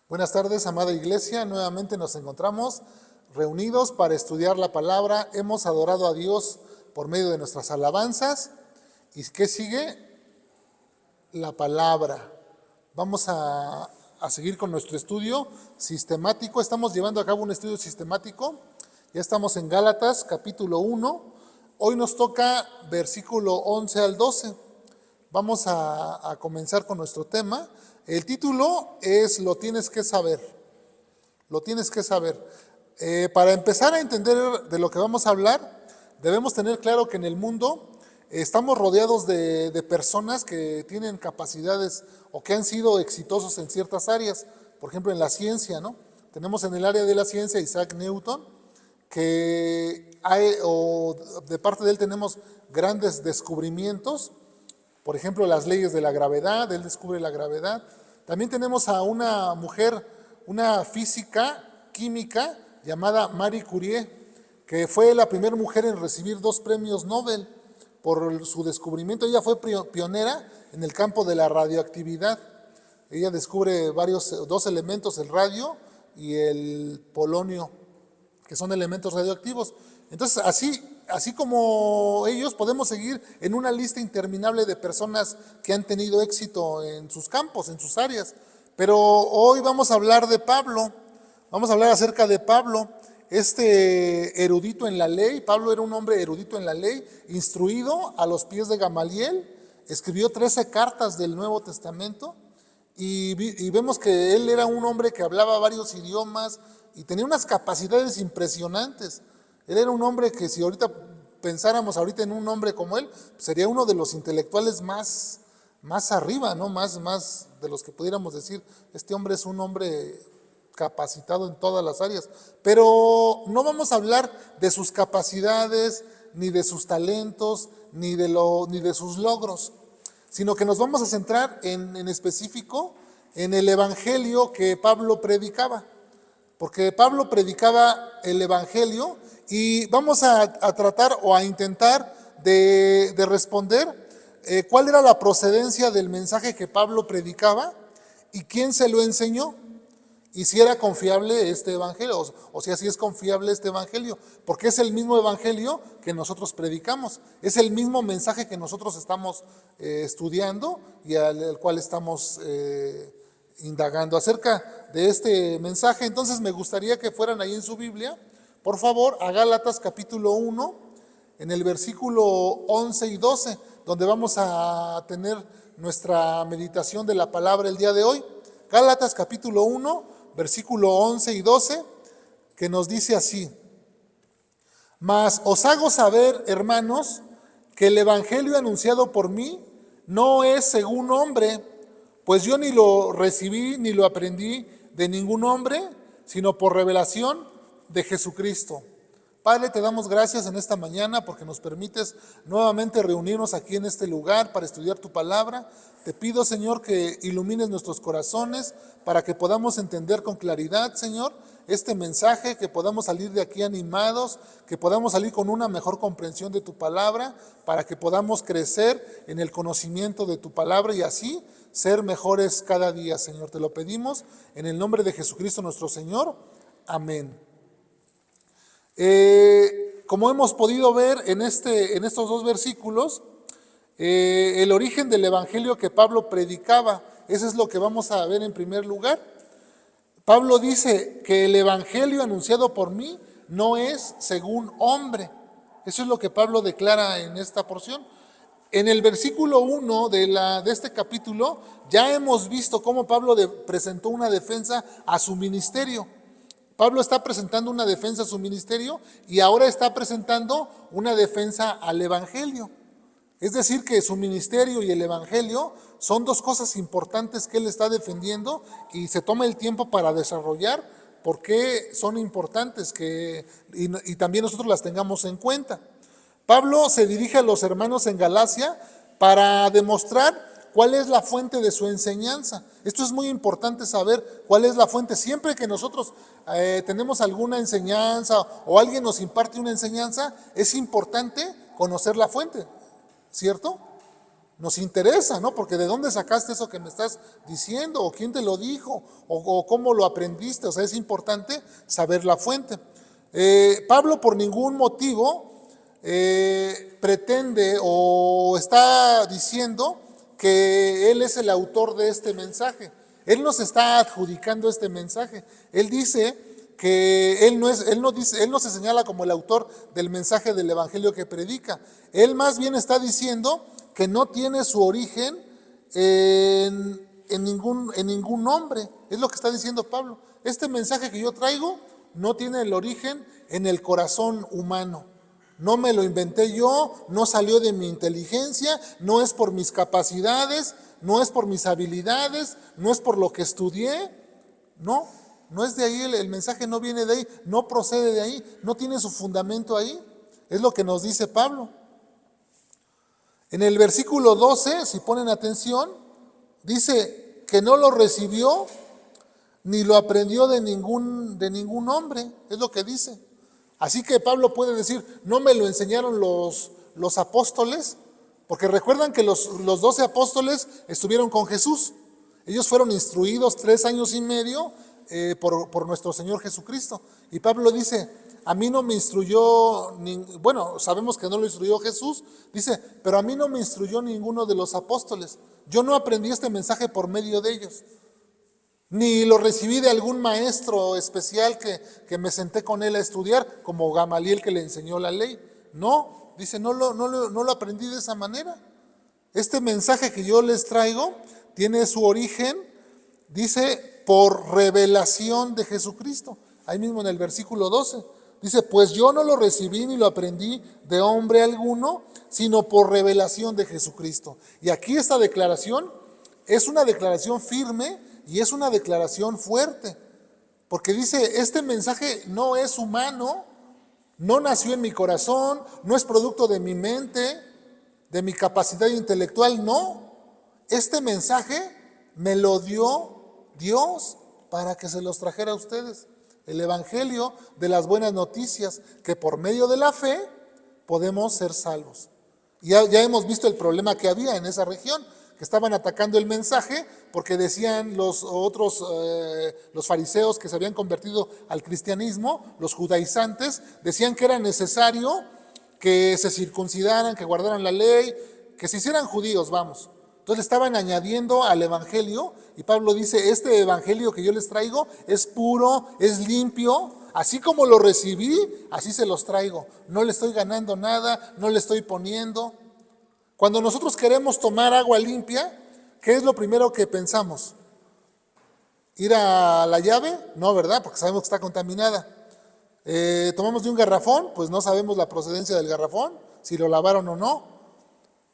Buenas tardes, amada iglesia. Nuevamente nos encontramos reunidos para estudiar la palabra. Hemos adorado a Dios por medio de nuestras alabanzas. ¿Y qué sigue? La palabra. Vamos a seguir con nuestro estudio sistemático. Estamos llevando a cabo un estudio sistemático. Ya estamos en Gálatas, capítulo 1. Hoy nos toca versículo 11 al 12. Vamos a comenzar con nuestro tema. El título es Lo tienes que saber. Lo tienes que saber. Para empezar a entender de lo que vamos a hablar, debemos tener claro que en el mundo estamos rodeados de personas que tienen capacidades o que han sido exitosos en ciertas áreas. Por ejemplo, en la ciencia, ¿no? Tenemos en el área de la ciencia Isaac Newton, que de parte de él tenemos grandes descubrimientos. Por ejemplo, las leyes de la gravedad, él descubre la gravedad. También tenemos a una mujer, una física química llamada Marie Curie, que fue la primera mujer en recibir 2 premios Nobel por su descubrimiento. Ella fue pionera en el campo de la radioactividad. Ella descubre 2 elementos, el radio y el polonio, que son elementos radioactivos. Entonces, así como ellos, podemos seguir en una lista interminable de personas que han tenido éxito en sus campos, en sus áreas. Pero hoy vamos a hablar de Pablo, vamos a hablar acerca de Pablo, este erudito en la ley. Pablo era un hombre erudito en la ley, instruido a los pies de Gamaliel, escribió 13 cartas del Nuevo Testamento y vemos que él era un hombre que hablaba varios idiomas y tenía unas capacidades impresionantes. Él era un hombre que, si ahorita pensáramos en un hombre como él, sería uno de los intelectuales más arriba, ¿no? Más de los que pudiéramos decir, este hombre es un hombre capacitado en todas las áreas. Pero no vamos a hablar de sus capacidades, ni de sus talentos, ni de sus logros, sino que nos vamos a centrar en específico en el evangelio que Pablo predicaba. Porque Pablo predicaba el evangelio y vamos a tratar o a intentar de responder cuál era la procedencia del mensaje que Pablo predicaba y quién se lo enseñó y si era confiable este evangelio o si así es confiable este evangelio, porque es el mismo evangelio que nosotros predicamos, es el mismo mensaje que nosotros estamos estudiando y al cual estamos indagando acerca de este mensaje. Entonces me gustaría que fueran ahí en su Biblia, por favor, a Gálatas capítulo 1, en el versículo 11 y 12, donde vamos a tener nuestra meditación de la palabra el día de hoy. Gálatas capítulo 1, versículo 11 y 12, que nos dice así: Mas os hago saber, hermanos, que el evangelio anunciado por mí no es según hombre, pues yo ni lo recibí ni lo aprendí de ningún hombre, sino por revelación de Jesucristo. Padre, te damos gracias en esta mañana porque nos permites nuevamente reunirnos aquí en este lugar para estudiar tu palabra. Te pido, Señor, que ilumines nuestros corazones para que podamos entender con claridad, Señor, este mensaje, que podamos salir de aquí animados, que podamos salir con una mejor comprensión de tu palabra, para que podamos crecer en el conocimiento de tu palabra y así ser mejores cada día, Señor. Te lo pedimos en el nombre de Jesucristo nuestro Señor. Amén. Como hemos podido ver en estos 2 versículos, el origen del evangelio que Pablo predicaba, eso es lo que vamos a ver en primer lugar. Pablo dice que el evangelio anunciado por mí no es según hombre. Eso es lo que Pablo declara en esta porción. En el versículo 1 de este capítulo ya hemos visto cómo Pablo presentó una defensa a su ministerio. Pablo está presentando una defensa a su ministerio y ahora está presentando una defensa al evangelio. Es decir, que su ministerio y el evangelio son 2 cosas importantes que él está defendiendo y se toma el tiempo para desarrollar por qué son importantes y también nosotros las tengamos en cuenta. Pablo se dirige a los hermanos en Galacia para demostrar cuál es la fuente de su enseñanza. Esto es muy importante saber cuál es la fuente. Siempre que nosotros tenemos alguna enseñanza o alguien nos imparte una enseñanza, es importante conocer la fuente, ¿cierto? nos interesa, ¿no? Porque ¿de dónde sacaste eso que me estás diciendo? ¿O quién te lo dijo? ¿O cómo lo aprendiste? O sea, es importante saber la fuente. Pablo por ningún motivo pretende o está diciendo que él es el autor de este mensaje. Él nos está adjudicando este mensaje. Él dice que él no se señala como el autor del mensaje del evangelio que predica. Él más bien está diciendo que no tiene su origen en ningún hombre. Es lo que está diciendo Pablo. Este mensaje que yo traigo no tiene el origen en el corazón humano. No me lo inventé yo, no salió de mi inteligencia, no es por mis capacidades, no es por mis habilidades, no es por lo que estudié. No es de ahí, el mensaje no viene de ahí, no procede de ahí, no tiene su fundamento ahí. Es lo que nos dice Pablo. En el versículo 12, si ponen atención, dice que no lo recibió ni lo aprendió de ningún hombre, es lo que dice. Así que Pablo puede decir, no me lo enseñaron los apóstoles, porque recuerdan que los 12 apóstoles estuvieron con Jesús. Ellos fueron instruidos 3 años y medio por nuestro Señor Jesucristo. Y Pablo dice, a mí no me instruyó, bueno, sabemos que no lo instruyó Jesús, dice, pero a mí no me instruyó ninguno de los apóstoles. Yo no aprendí este mensaje por medio de ellos. Ni lo recibí de algún maestro especial que me senté con él a estudiar, como Gamaliel que le enseñó la ley. No, dice, no lo aprendí de esa manera. Este mensaje que yo les traigo tiene su origen, dice, por revelación de Jesucristo. Ahí mismo en el versículo 12. Dice, pues yo no lo recibí ni lo aprendí de hombre alguno, sino por revelación de Jesucristo. Y aquí esta declaración es una declaración firme y es una declaración fuerte. Porque dice, este mensaje no es humano, no nació en mi corazón, no es producto de mi mente, de mi capacidad intelectual, no. Este mensaje me lo dio Dios para que se los trajera a ustedes. El evangelio de las buenas noticias, que por medio de la fe podemos ser salvos. Y ya hemos visto el problema que había en esa región, que estaban atacando el mensaje porque decían los fariseos que se habían convertido al cristianismo, los judaizantes, decían que era necesario que se circuncidaran, que guardaran la ley, que se hicieran judíos, vamos. Entonces le estaban añadiendo al evangelio y Pablo dice, este evangelio que yo les traigo es puro, es limpio, así como lo recibí, así se los traigo. No le estoy ganando nada, no le estoy poniendo. Cuando nosotros queremos tomar agua limpia, ¿qué es lo primero que pensamos? ¿Ir a la llave? No, ¿verdad? Porque sabemos que está contaminada. ¿Tomamos de un garrafón? Pues no sabemos la procedencia del garrafón, si lo lavaron o no.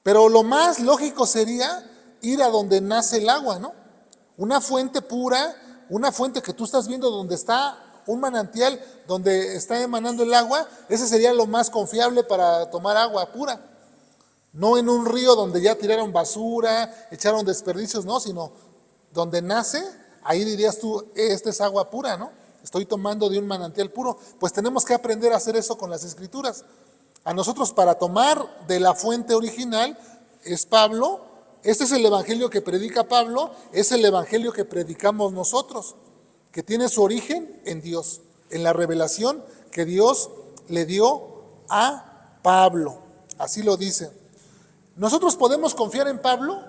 Pero lo más lógico sería ir a donde nace el agua, ¿no? Una fuente pura, una fuente que tú estás viendo donde está un manantial, donde está emanando el agua, ese sería lo más confiable para tomar agua pura. No en un río donde ya tiraron basura, echaron desperdicios, no, sino donde nace, ahí dirías tú, esta es agua pura, ¿no? Estoy tomando de un manantial puro. Pues tenemos que aprender a hacer eso con las Escrituras. A nosotros para tomar de la fuente original es Pablo, este es el evangelio que predica Pablo, es el evangelio que predicamos nosotros, que tiene su origen en Dios, en la revelación que Dios le dio a Pablo. Así lo dice. ¿Nosotros podemos confiar en Pablo?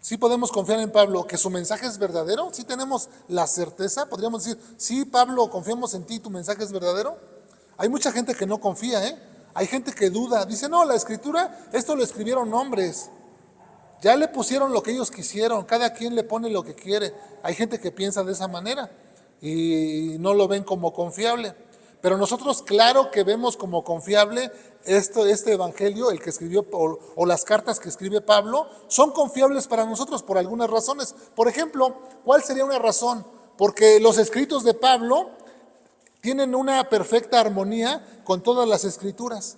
Sí podemos confiar en Pablo, que su mensaje es verdadero. Sí tenemos la certeza, podríamos decir, sí Pablo, confiamos en ti, tu mensaje es verdadero. Hay mucha gente que no confía, hay gente que duda, dice, no, la escritura, esto lo escribieron hombres, ya le pusieron lo que ellos quisieron, cada quien le pone lo que quiere. Hay gente que piensa de esa manera y no lo ven como confiable. Pero nosotros claro que vemos como confiable este evangelio, el que escribió, o las cartas que escribe Pablo, son confiables para nosotros por algunas razones. Por ejemplo, ¿cuál sería una razón? Porque los escritos de Pablo tienen una perfecta armonía con todas las escrituras.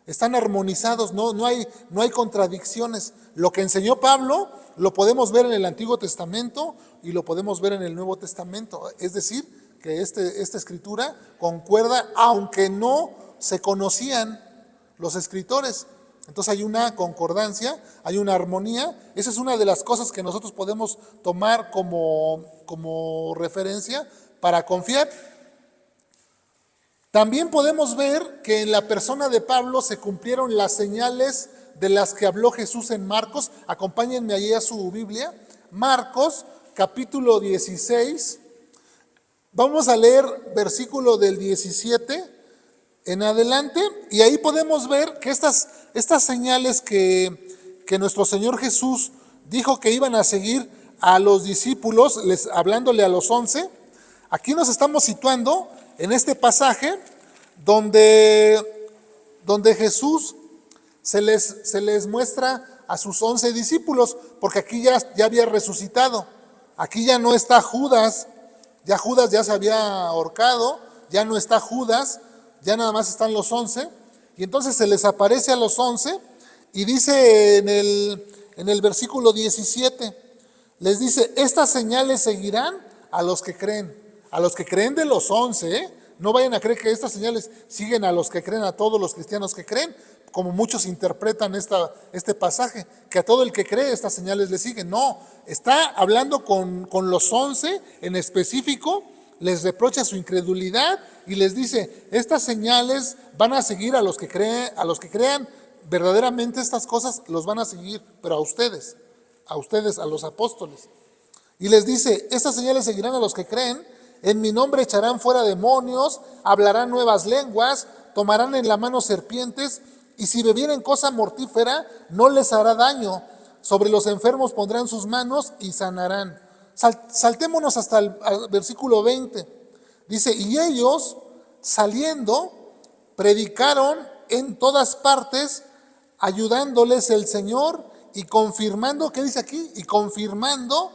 Están armonizados, no hay contradicciones. Lo que enseñó Pablo lo podemos ver en el Antiguo Testamento y lo podemos ver en el Nuevo Testamento. Es decir, que esta escritura concuerda, aunque no se conocían los escritores. Entonces hay una concordancia, hay una armonía. Esa es una de las cosas que nosotros podemos tomar como referencia para confiar. También podemos ver que en la persona de Pablo se cumplieron las señales de las que habló Jesús en Marcos. Acompáñenme allí a su Biblia. Marcos, capítulo 16. Vamos a leer versículo del 17 en adelante. Y ahí podemos ver que estas señales que nuestro Señor Jesús dijo que iban a seguir a los discípulos, hablándole a los 11. Aquí nos estamos situando en este pasaje donde Jesús se les muestra a sus 11 discípulos, porque aquí ya había resucitado. Aquí ya no está Judas, ya Judas ya se había ahorcado, ya no está Judas, ya nada más están los 11. Y entonces se les aparece a los 11 y dice en el versículo 17, les dice: estas señales seguirán a los que creen de los 11, No vayan a creer que estas señales siguen a los que creen, a todos los cristianos que creen, como muchos interpretan este pasaje, que a todo el que cree estas señales le siguen. No, está hablando con los 11 en específico, les reprocha su incredulidad y les dice: estas señales van a seguir a los que crean verdaderamente estas cosas, los van a seguir, pero a ustedes, a los apóstoles. Y les dice: estas señales seguirán a los que creen, en mi nombre echarán fuera demonios, hablarán nuevas lenguas, tomarán en la mano serpientes, y si bebieren cosa mortífera no les hará daño. Sobre los enfermos pondrán sus manos y sanarán. Saltémonos hasta el versículo 20. Dice: y ellos, saliendo, predicaron en todas partes, ayudándoles el Señor y confirmando, ¿qué dice aquí? Y confirmando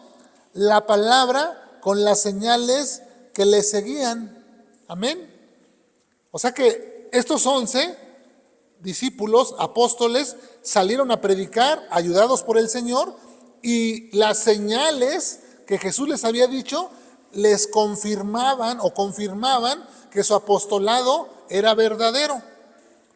la palabra con las señales que les seguían. Amén. O sea que estos 11 discípulos, apóstoles, salieron a predicar, ayudados por el Señor, y las señales que Jesús les había dicho les confirmaban que su apostolado era verdadero.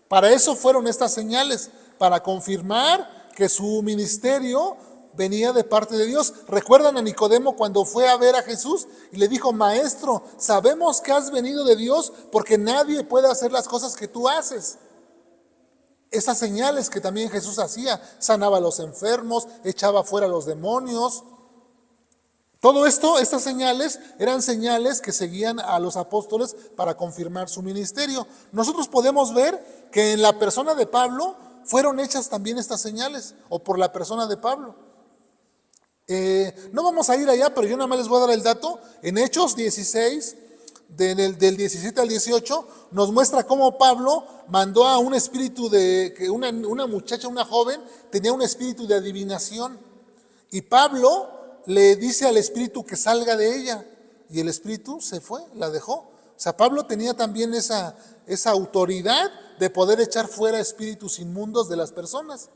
Para eso fueron estas señales, para confirmar que su ministerio venía de parte de Dios. ¿Recuerdan a Nicodemo cuando fue a ver a Jesús y le dijo: maestro, sabemos que has venido de Dios, porque nadie puede hacer las cosas que tú haces? Esas señales que también Jesús hacía: sanaba a los enfermos, echaba fuera a los demonios. Todo esto, estas señales, eran señales que seguían a los apóstoles para confirmar su ministerio. Nosotros podemos ver que en la persona de Pablo fueron hechas también estas señales, o por la persona de Pablo. No vamos a ir allá, pero yo nada más les voy a dar el dato. En Hechos 16, del 17 al 18, nos muestra cómo Pablo mandó a un espíritu que una muchacha, una joven, tenía un espíritu de adivinación. Y Pablo le dice al espíritu que salga de ella, y el espíritu se fue, la dejó. O sea, Pablo tenía también esa autoridad de poder echar fuera espíritus inmundos de las personas.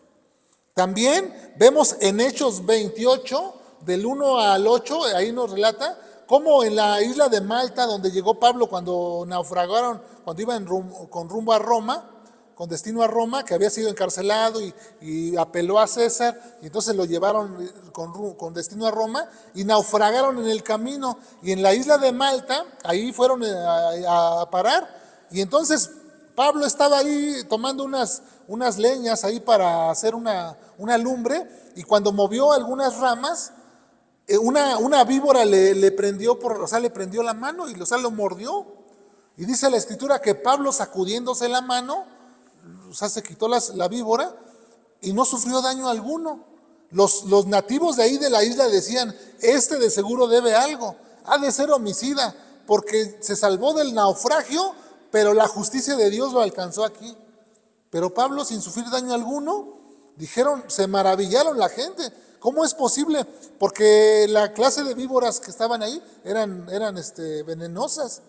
También vemos en Hechos 28, del 1 al 8, ahí nos relata cómo en la isla de Malta, donde llegó Pablo cuando naufragaron, cuando iban con rumbo a Roma, con destino a Roma, que había sido encarcelado y apeló a César, y entonces lo llevaron con destino a Roma y naufragaron en el camino. Y en la isla de Malta, ahí fueron a parar, y entonces Pablo estaba ahí tomando unas leñas ahí para hacer una lumbre, y cuando movió algunas ramas, una víbora le prendió le prendió la mano y lo mordió. Y dice la escritura que Pablo, sacudiéndose la mano, se quitó la víbora y no sufrió daño alguno. Los nativos de ahí de la isla decían: este de seguro debe algo, ha de ser homicida, porque se salvó del naufragio, pero la justicia de Dios lo alcanzó aquí. Pero Pablo, sin sufrir daño alguno, se maravillaron la gente. ¿Cómo es posible? Porque la clase de víboras que estaban ahí eran venenosas.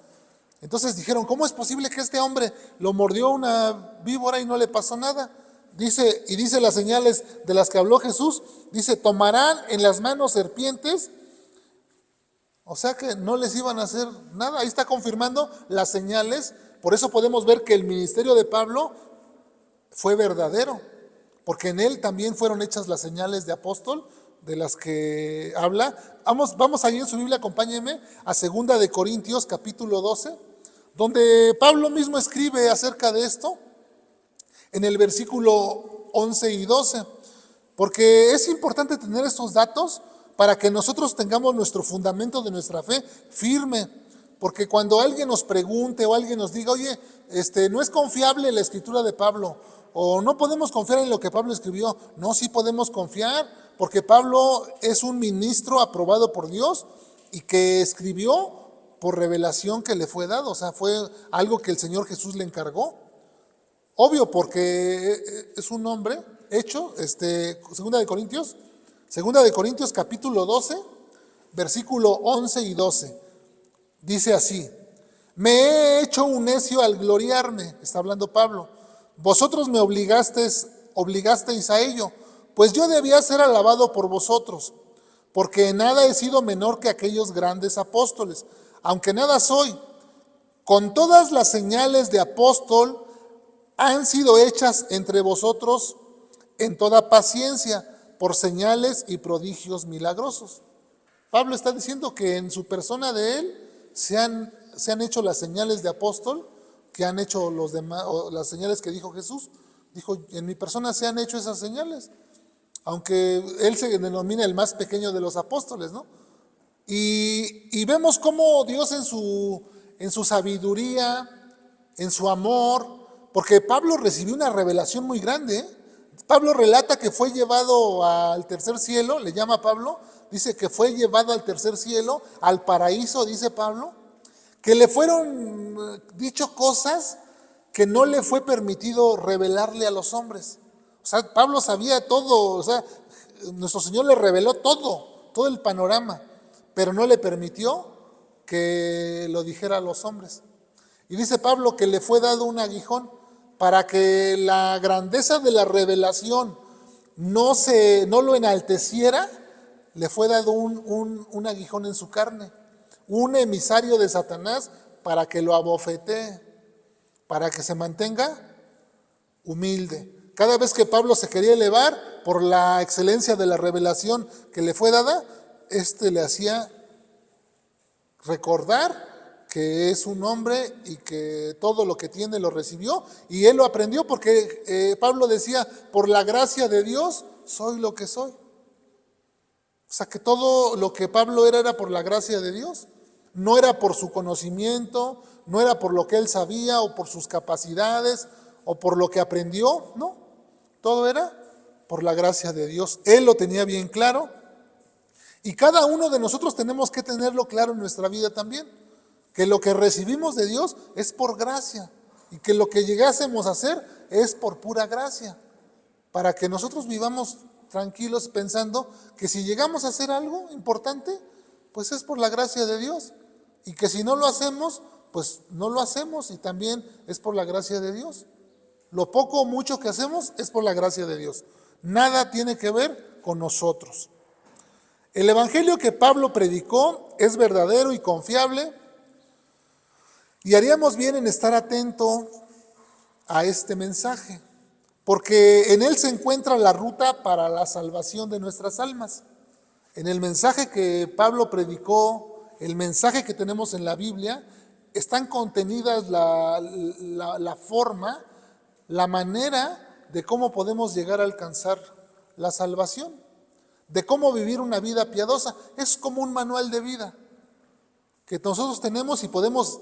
Entonces dijeron: ¿cómo es posible que este hombre lo mordió una víbora y no le pasó nada? Dice las señales de las que habló Jesús, dice: tomarán en las manos serpientes. O sea que no les iban a hacer nada. Ahí está confirmando las señales. Por eso podemos ver que el ministerio de Pablo fue verdadero. porque en él también fueron hechas las señales de apóstol de las que habla. Vamos ahí en su Biblia, acompáñenme a 2 de Corintios capítulo 12, donde Pablo mismo escribe acerca de esto, en el versículo 11 y 12, porque es importante tener estos datos para que nosotros tengamos nuestro fundamento de nuestra fe firme, porque cuando alguien nos pregunte o alguien nos diga, oye, no es confiable la escritura de Pablo, o no podemos confiar en lo que Pablo escribió. No, sí podemos confiar, porque Pablo es un ministro aprobado por Dios y que escribió por revelación que le fue dado, o sea, fue algo que el Señor Jesús le encargó. Obvio, porque es un hombre hecho, 2 de Corintios capítulo 12, versículo 11 y 12. Dice así: me he hecho un necio al gloriarme, está hablando Pablo. Vosotros me obligasteis a ello, pues yo debía ser alabado por vosotros, porque en nada he sido menor que aquellos grandes apóstoles, aunque nada soy. Con todas las señales de apóstol han sido hechas entre vosotros en toda paciencia, por señales y prodigios milagrosos. Pablo está diciendo que en su persona de él se han hecho las señales de apóstol que han hecho los demás, o las señales que dijo Jesús. Dijo, en mi persona se han hecho esas señales, aunque él se denomina el más pequeño de los apóstoles, ¿no? Y vemos cómo Dios en su sabiduría, en su amor, porque Pablo recibió una revelación muy grande, ¿eh? Pablo relata que fue llevado al tercer cielo, le llama Pablo, dice que fue llevado al tercer cielo, al paraíso, dice Pablo, que le fueron dicho cosas que no le fue permitido revelarle a los hombres. O sea, Pablo sabía todo, o sea, nuestro Señor le reveló todo el panorama, pero no le permitió que lo dijera a los hombres. Y dice Pablo que le fue dado un aguijón para que la grandeza de la revelación no lo enalteciera. Le fue dado un aguijón en su carne, un emisario de Satanás para que lo abofetee, para que se mantenga humilde. Cada vez que Pablo se quería elevar por la excelencia de la revelación que le fue dada, le hacía recordar que es un hombre y que todo lo que tiene lo recibió, y él lo aprendió porque Pablo decía, por la gracia de Dios soy lo que soy. O sea, que todo lo que Pablo era por la gracia de Dios, no era por su conocimiento, no era por lo que él sabía o por sus capacidades o por lo que aprendió, no, todo era por la gracia de Dios. Él lo tenía bien claro, y cada uno de nosotros tenemos que tenerlo claro en nuestra vida también, que lo que recibimos de Dios es por gracia, y que lo que llegásemos a hacer es por pura gracia, para que nosotros vivamos tranquilos pensando que si llegamos a hacer algo importante, pues es por la gracia de Dios, y que si no lo hacemos, pues no lo hacemos y también es por la gracia de Dios. Lo poco o mucho que hacemos es por la gracia de Dios. Nada tiene que ver con nosotros. El evangelio que Pablo predicó es verdadero y confiable, y haríamos bien en estar atento a este mensaje, porque en él se encuentra la ruta para la salvación de nuestras almas. En el mensaje que Pablo predicó, el mensaje que tenemos en la Biblia, están contenidas la forma, la manera de cómo podemos llegar a alcanzar la salvación, de cómo vivir una vida piadosa. Es como un manual de vida que nosotros tenemos y podemos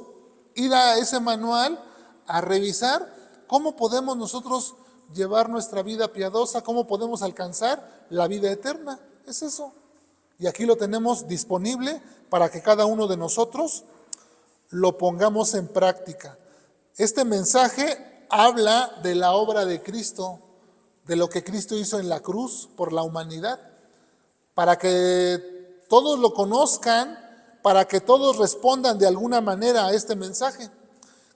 ir a ese manual a revisar cómo podemos nosotros llevar nuestra vida piadosa, cómo podemos alcanzar la vida eterna. Es eso. Y aquí lo tenemos disponible para que cada uno de nosotros lo pongamos en práctica. Este mensaje habla de la obra de Cristo, de lo que Cristo hizo en la cruz por la humanidad, para que todos lo conozcan, para que todos respondan de alguna manera a este mensaje,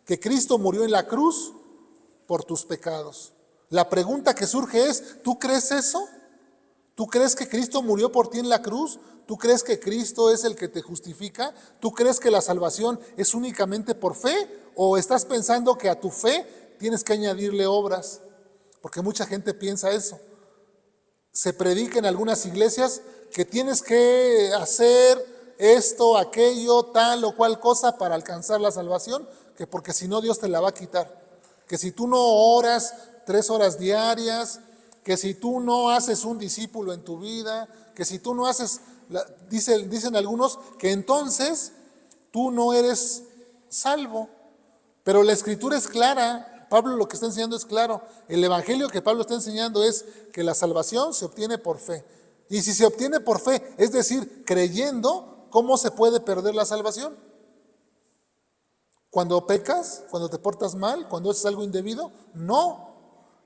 que Cristo murió en la cruz por tus pecados. La pregunta que surge es, ¿tú crees eso? ¿Tú crees que Cristo murió por ti en la cruz? ¿Tú crees que Cristo es el que te justifica? ¿Tú crees que la salvación es únicamente por fe? ¿O estás pensando que a tu fe tienes que añadirle obras? porque mucha gente piensa eso. Se predica en algunas iglesias que tienes que hacer esto, aquello, tal o cual cosa para alcanzar la salvación, que porque si no Dios te la va a quitar. Que si tú no oras 3 horas diarias, que si tú no haces un discípulo en tu vida, que si tú no haces, dicen algunos, que entonces tú no eres salvo. Pero la escritura es clara, Pablo lo que está enseñando es claro. El evangelio que Pablo está enseñando es que la salvación se obtiene por fe. Y si se obtiene por fe, es decir, creyendo, ¿cómo se puede perder la salvación? Cuando pecas, cuando te portas mal, cuando haces algo indebido, no.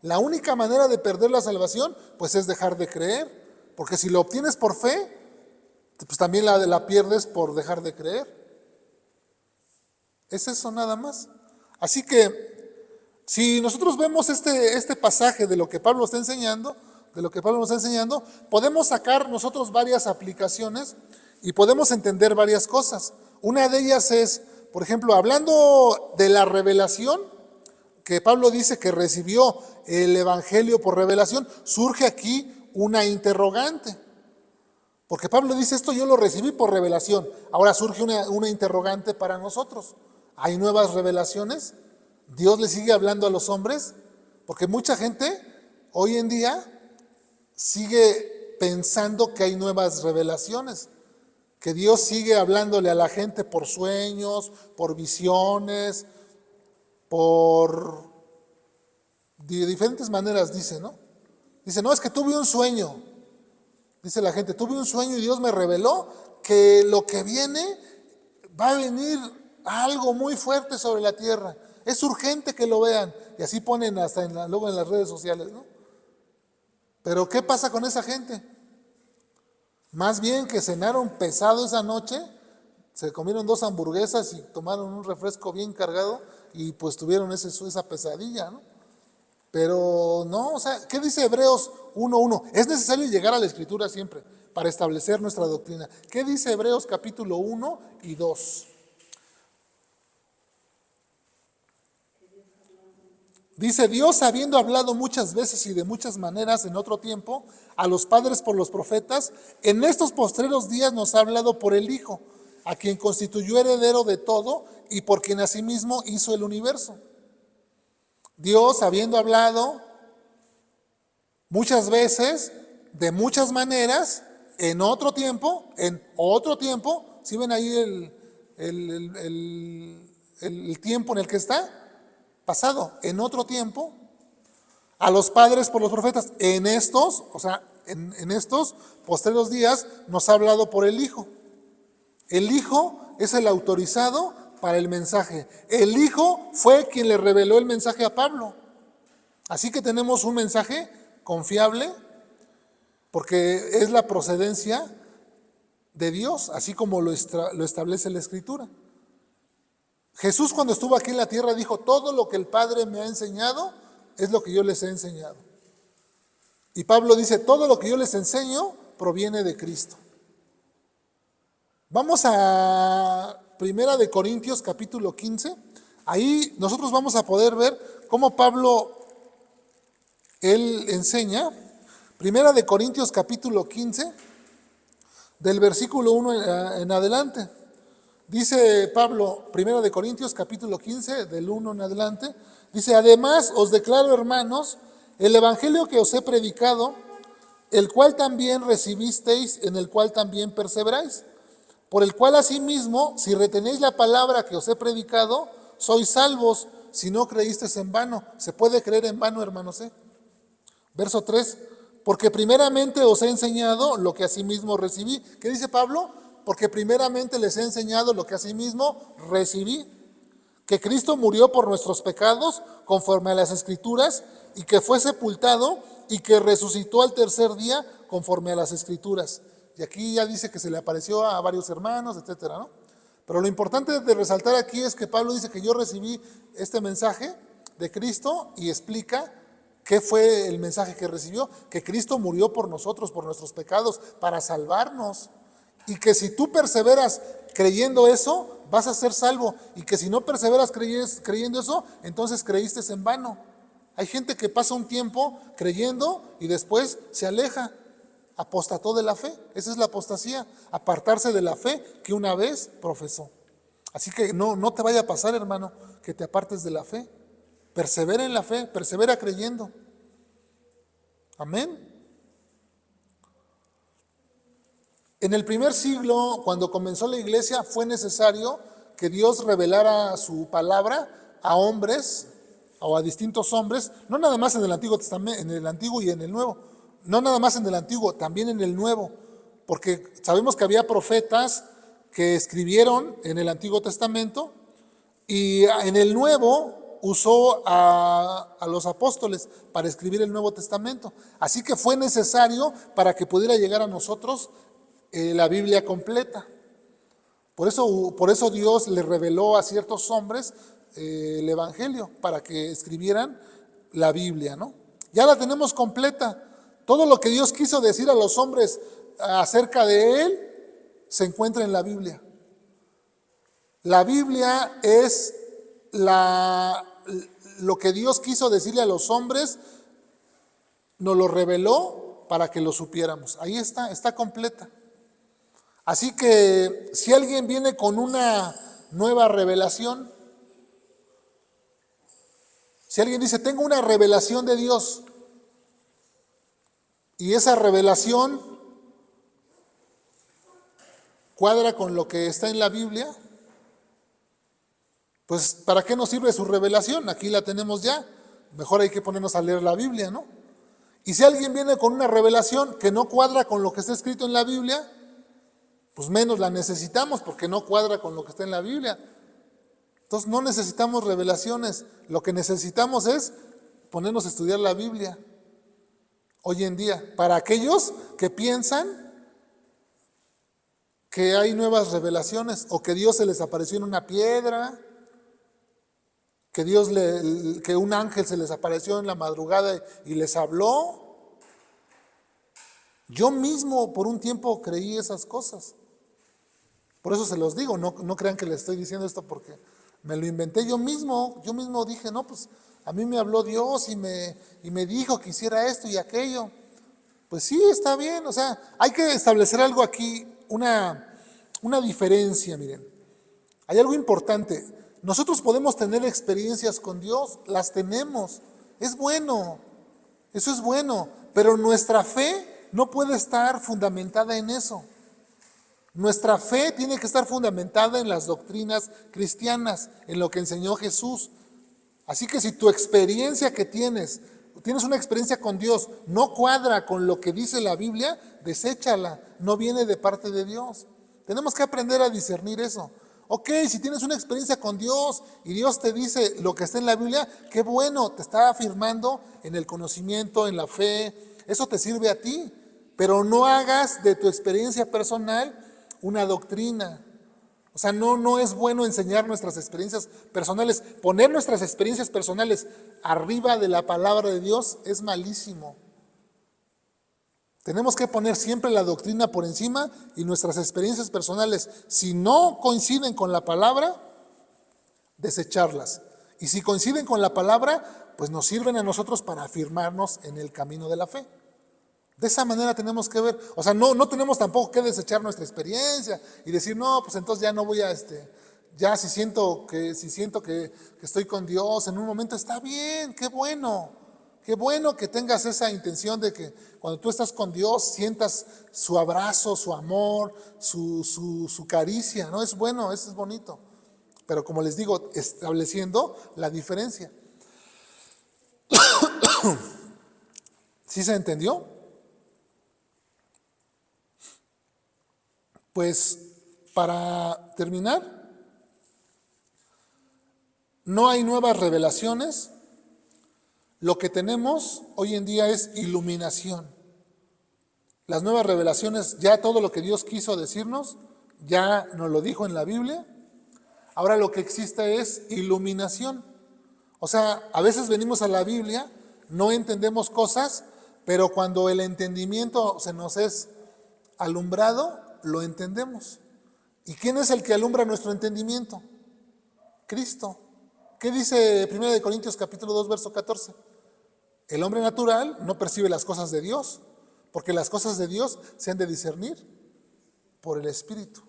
La única manera de perder la salvación, pues es dejar de creer. Porque si lo obtienes por fe, pues también la pierdes por dejar de creer. Es eso nada más. Así que, si nosotros vemos este pasaje de lo que Pablo está enseñando, podemos sacar nosotros varias aplicaciones y podemos entender varias cosas. Una de ellas es, por ejemplo, hablando de la revelación, que Pablo dice que recibió el evangelio por revelación, surge aquí una interrogante. Porque Pablo dice, esto yo lo recibí por revelación. Ahora surge una interrogante para nosotros. ¿Hay nuevas revelaciones? ¿Dios le sigue hablando a los hombres? Porque mucha gente hoy en día sigue pensando que hay nuevas revelaciones, que Dios sigue hablándole a la gente por sueños, por visiones, por de diferentes maneras, dice, ¿no? Dice, no, es que tuve un sueño. Dice la gente, tuve un sueño y Dios me reveló que lo que viene va a venir algo muy fuerte sobre la tierra. Es urgente que lo vean. Y así ponen hasta luego en las redes sociales, ¿no? Pero ¿qué pasa con esa gente? Más bien que cenaron pesado esa noche, se comieron 2 hamburguesas y tomaron un refresco bien cargado y pues tuvieron esa pesadilla, ¿no? Pero no, o sea, ¿qué dice Hebreos 1:1? Es necesario llegar a la Escritura siempre para establecer nuestra doctrina. ¿Qué dice Hebreos capítulo 1 y 2? Dice, Dios habiendo hablado muchas veces y de muchas maneras en otro tiempo a los padres por los profetas, en estos postreros días nos ha hablado por el Hijo, a quien constituyó heredero de todo y por quien asimismo hizo el universo. Dios habiendo hablado muchas veces, de muchas maneras, en otro tiempo, ¿sí ven ahí el tiempo en el que está? Pasado, en otro tiempo, a los padres por los profetas, en estos postreros días nos ha hablado por el Hijo. El Hijo es el autorizado para el mensaje. El Hijo fue quien le reveló el mensaje a Pablo. Así que tenemos un mensaje confiable, porque es la procedencia de Dios, así como lo establece la Escritura. Jesús cuando estuvo aquí en la tierra dijo, todo lo que el Padre me ha enseñado es lo que yo les he enseñado. Y Pablo dice, todo lo que yo les enseño proviene de Cristo. Vamos a 1 de Corintios capítulo 15. Ahí nosotros vamos a poder ver cómo Pablo, él enseña. 1 de Corintios capítulo 15, del versículo 1 en adelante. Dice Pablo, 1 de Corintios capítulo 15, del 1 en adelante, dice, además os declaro, hermanos, el evangelio que os he predicado, el cual también recibisteis, en el cual también perseveráis, por el cual asimismo, si retenéis la palabra que os he predicado, sois salvos, si no creísteis en vano. ¿Se puede creer en vano, hermanos? Verso 3, porque primeramente os he enseñado lo que asimismo recibí. ¿Qué dice Pablo? Porque primeramente les he enseñado lo que asimismo recibí, que Cristo murió por nuestros pecados conforme a las Escrituras, y que fue sepultado y que resucitó al tercer día conforme a las Escrituras. Y aquí ya dice que se le apareció a varios hermanos, etcétera, ¿no? Pero lo importante de resaltar aquí es que Pablo dice que yo recibí este mensaje de Cristo y explica qué fue el mensaje que recibió, que Cristo murió por nosotros, por nuestros pecados, para salvarnos. Y que si tú perseveras creyendo eso, vas a ser salvo. Y que si no perseveras creyendo eso, entonces creíste en vano. Hay gente que pasa un tiempo creyendo y después se aleja, apostató de la fe. Esa es la apostasía, apartarse de la fe que una vez profesó. Así que no te vaya a pasar, hermano, que te apartes de la fe. Persevera en la fe, persevera creyendo. Amén. En el primer siglo, cuando comenzó la iglesia, fue necesario que Dios revelara su palabra a hombres o a distintos hombres, no nada más en el Antiguo Testamento, en el Antiguo y en el Nuevo, no nada más en el Antiguo, también en el Nuevo, porque sabemos que había profetas que escribieron en el Antiguo Testamento y en el Nuevo usó a los apóstoles para escribir el Nuevo Testamento. Así que fue necesario para que pudiera llegar a nosotros la Biblia completa. Por eso Dios le reveló a ciertos hombres el Evangelio, para que escribieran la Biblia, ¿no? Ya la tenemos completa. Todo lo que Dios quiso decir a los hombres acerca de Él se encuentra en la Biblia. La Biblia es lo que Dios quiso decirle a los hombres, nos lo reveló para que lo supiéramos. Ahí está completa. Así que si alguien viene con una nueva revelación, si alguien dice, tengo una revelación de Dios, y esa revelación cuadra con lo que está en la Biblia, pues ¿para qué nos sirve su revelación? Aquí la tenemos ya, mejor hay que ponernos a leer la Biblia, ¿no? Y si alguien viene con una revelación que no cuadra con lo que está escrito en la Biblia, pues menos la necesitamos, porque no cuadra con lo que está en la Biblia. Entonces no necesitamos revelaciones, lo que necesitamos es ponernos a estudiar la Biblia hoy en día. Para aquellos que piensan que hay nuevas revelaciones o que Dios se les apareció en una piedra, que un ángel se les apareció en la madrugada y les habló. Yo mismo por un tiempo creí esas cosas. Por eso se los digo, no crean que les estoy diciendo esto porque me lo inventé yo mismo dije, no, pues a mí me habló Dios y me dijo que hiciera esto y aquello. Pues sí, está bien, o sea, hay que establecer algo aquí, una diferencia, miren. Hay algo importante. Nosotros podemos tener experiencias con Dios, las tenemos, es bueno, eso es bueno, pero nuestra fe no puede estar fundamentada en eso. Nuestra fe tiene que estar fundamentada en las doctrinas cristianas, en lo que enseñó Jesús. Así que si tu experiencia que tienes una experiencia con Dios, no cuadra con lo que dice la Biblia, deséchala, no viene de parte de Dios. Tenemos que aprender a discernir eso. Ok, si tienes una experiencia con Dios y Dios te dice lo que está en la Biblia, qué bueno, te está afirmando en el conocimiento, en la fe, eso te sirve a ti, pero no hagas de tu experiencia personal una doctrina. O sea, no es bueno enseñar nuestras experiencias personales. Poner nuestras experiencias personales arriba de la palabra de Dios es malísimo. Tenemos que poner siempre la doctrina por encima y nuestras experiencias personales, si no coinciden con la palabra, desecharlas. Y si coinciden con la palabra, pues nos sirven a nosotros para afirmarnos en el camino de la fe. De esa manera tenemos que ver, o sea, no tenemos tampoco que desechar nuestra experiencia y decir, no, pues entonces ya no voy a, ya si siento que estoy con Dios en un momento, está bien, qué bueno que tengas esa intención de que cuando tú estás con Dios sientas su abrazo, su amor, su caricia, ¿no? Es bueno, eso es bonito, pero como les digo, estableciendo la diferencia. ¿Sí se entendió? Pues para terminar, no hay nuevas revelaciones. Lo que tenemos hoy en día es iluminación. Las nuevas revelaciones, ya todo lo que Dios quiso decirnos, ya nos lo dijo en la Biblia. Ahora lo que existe es iluminación. O sea, a veces venimos a la Biblia, no entendemos cosas, pero cuando el entendimiento se nos es alumbrado, lo entendemos. ¿Y quién es el que alumbra nuestro entendimiento? Cristo. ¿Qué dice 1 Corintios capítulo 2, verso 14? El hombre natural no percibe las cosas de Dios, porque las cosas de Dios se han de discernir por el Espíritu.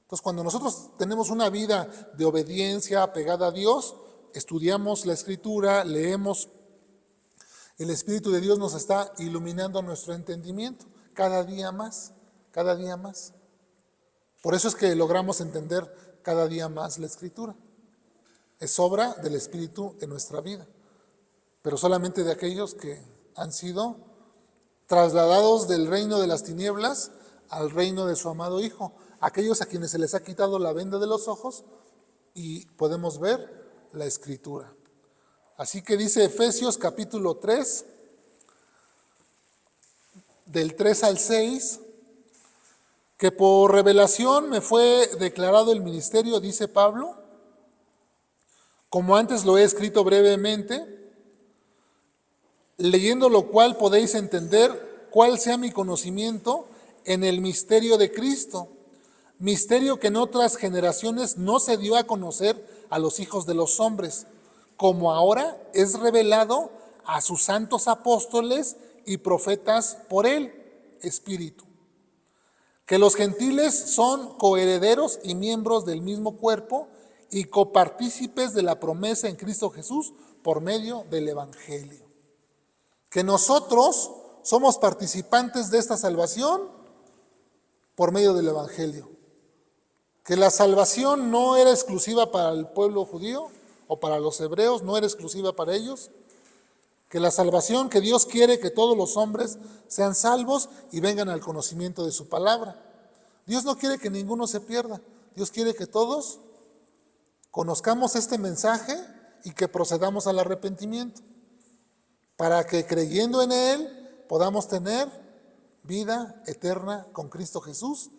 Entonces, cuando nosotros tenemos una vida de obediencia apegada a Dios, estudiamos la Escritura, leemos, el Espíritu de Dios nos está iluminando nuestro entendimiento cada día más, cada día más. Por eso es que logramos entender cada día más la Escritura. Es obra del Espíritu en nuestra vida, pero solamente de aquellos que han sido trasladados del reino de las tinieblas al reino de su amado Hijo, aquellos a quienes se les ha quitado la venda de los ojos y podemos ver la Escritura. Así que dice Efesios capítulo 3, del 3 al 6, que por revelación me fue declarado el ministerio, dice Pablo, como antes lo he escrito brevemente, leyendo lo cual podéis entender cuál sea mi conocimiento en el misterio de Cristo, misterio que en otras generaciones no se dio a conocer a los hijos de los hombres, como ahora es revelado a sus santos apóstoles y profetas por el Espíritu, que los gentiles son coherederos y miembros del mismo cuerpo y copartícipes de la promesa en Cristo Jesús por medio del Evangelio. Que nosotros somos participantes de esta salvación por medio del Evangelio. Que la salvación no era exclusiva para el pueblo judío o para los hebreos, no era exclusiva para ellos. Que la salvación, que Dios quiere que todos los hombres sean salvos y vengan al conocimiento de su palabra. Dios no quiere que ninguno se pierda. Dios quiere que todos conozcamos este mensaje y que procedamos al arrepentimiento, para que creyendo en Él podamos tener vida eterna con Cristo Jesús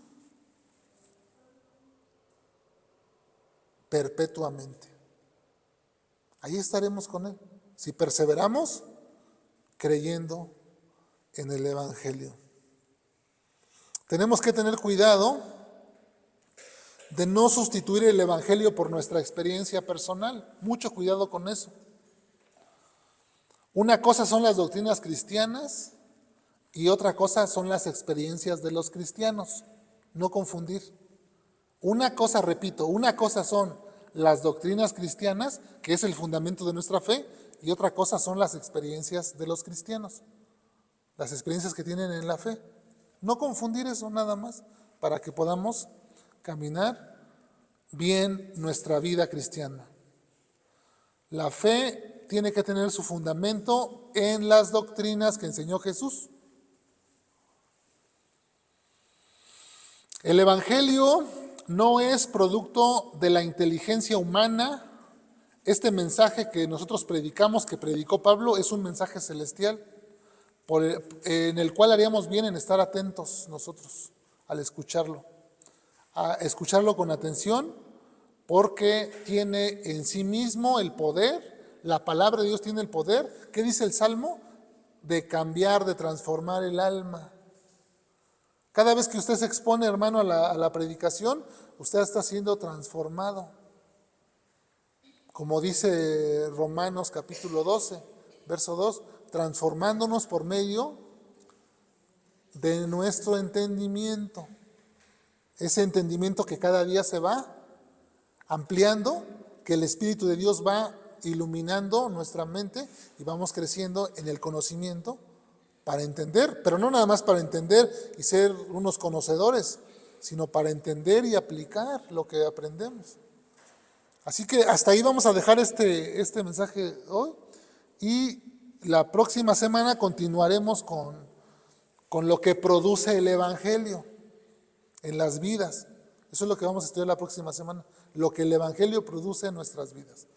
perpetuamente. Ahí estaremos con Él, si perseveramos creyendo en el Evangelio. Tenemos que tener cuidado de no sustituir el Evangelio por nuestra experiencia personal. Mucho cuidado con eso. Una cosa son las doctrinas cristianas y otra cosa son las experiencias de los cristianos. No confundir. Una cosa, repito, una cosa son las doctrinas cristianas, que es el fundamento de nuestra fe, y otra cosa son las experiencias de los cristianos, las experiencias que tienen en la fe. No confundir eso nada más, para que podamos caminar bien nuestra vida cristiana. La fe tiene que tener su fundamento en las doctrinas que enseñó Jesús. El Evangelio no es producto de la inteligencia humana. Este mensaje que nosotros predicamos, que predicó Pablo, es un mensaje celestial en el cual haríamos bien en estar atentos nosotros al escucharlo. A escucharlo con atención, porque tiene en sí mismo el poder, la palabra de Dios tiene el poder, ¿qué dice el Salmo? De cambiar, de transformar el alma. Cada vez que usted se expone, hermano, a la predicación, usted está siendo transformado. Como dice Romanos capítulo 12, verso 2, transformándonos por medio de nuestro entendimiento. Ese entendimiento que cada día se va ampliando, que el Espíritu de Dios va iluminando nuestra mente y vamos creciendo en el conocimiento para entender, pero no nada más para entender y ser unos conocedores, sino para entender y aplicar lo que aprendemos. Así que hasta ahí vamos a dejar este mensaje hoy, y la próxima semana continuaremos con lo que produce el Evangelio en las vidas. Eso es lo que vamos a estudiar la próxima semana, lo que el Evangelio produce en nuestras vidas.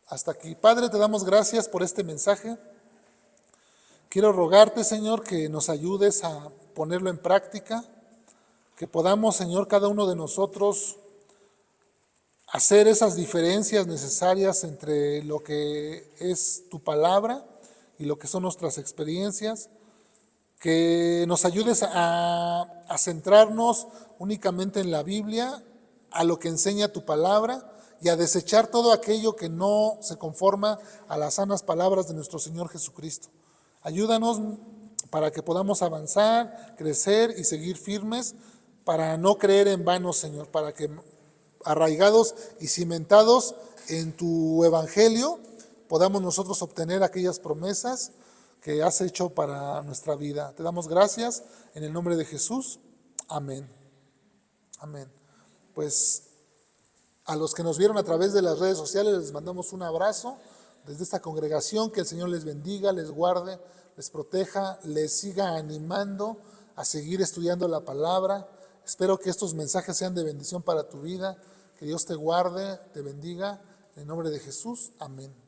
Hasta aquí. Padre, te damos gracias por este mensaje. Quiero rogarte, Señor, que nos ayudes a ponerlo en práctica, que podamos, Señor, cada uno de nosotros hacer esas diferencias necesarias entre lo que es tu palabra y lo que son nuestras experiencias, que nos ayudes a centrarnos únicamente en la Biblia, a lo que enseña tu palabra, y a desechar todo aquello que no se conforma a las sanas palabras de nuestro Señor Jesucristo. Ayúdanos para que podamos avanzar, crecer y seguir firmes, para no creer en vano, Señor, para que arraigados y cimentados en tu evangelio podamos nosotros obtener aquellas promesas que has hecho para nuestra vida. Te damos gracias en el nombre de Jesús. Amén. Amén. Pues a los que nos vieron a través de las redes sociales les mandamos un abrazo desde esta congregación. Que el Señor les bendiga, les guarde, les proteja, les siga animando a seguir estudiando la palabra. Espero que estos mensajes sean de bendición para tu vida. Que Dios te guarde, te bendiga. En el nombre de Jesús. Amén.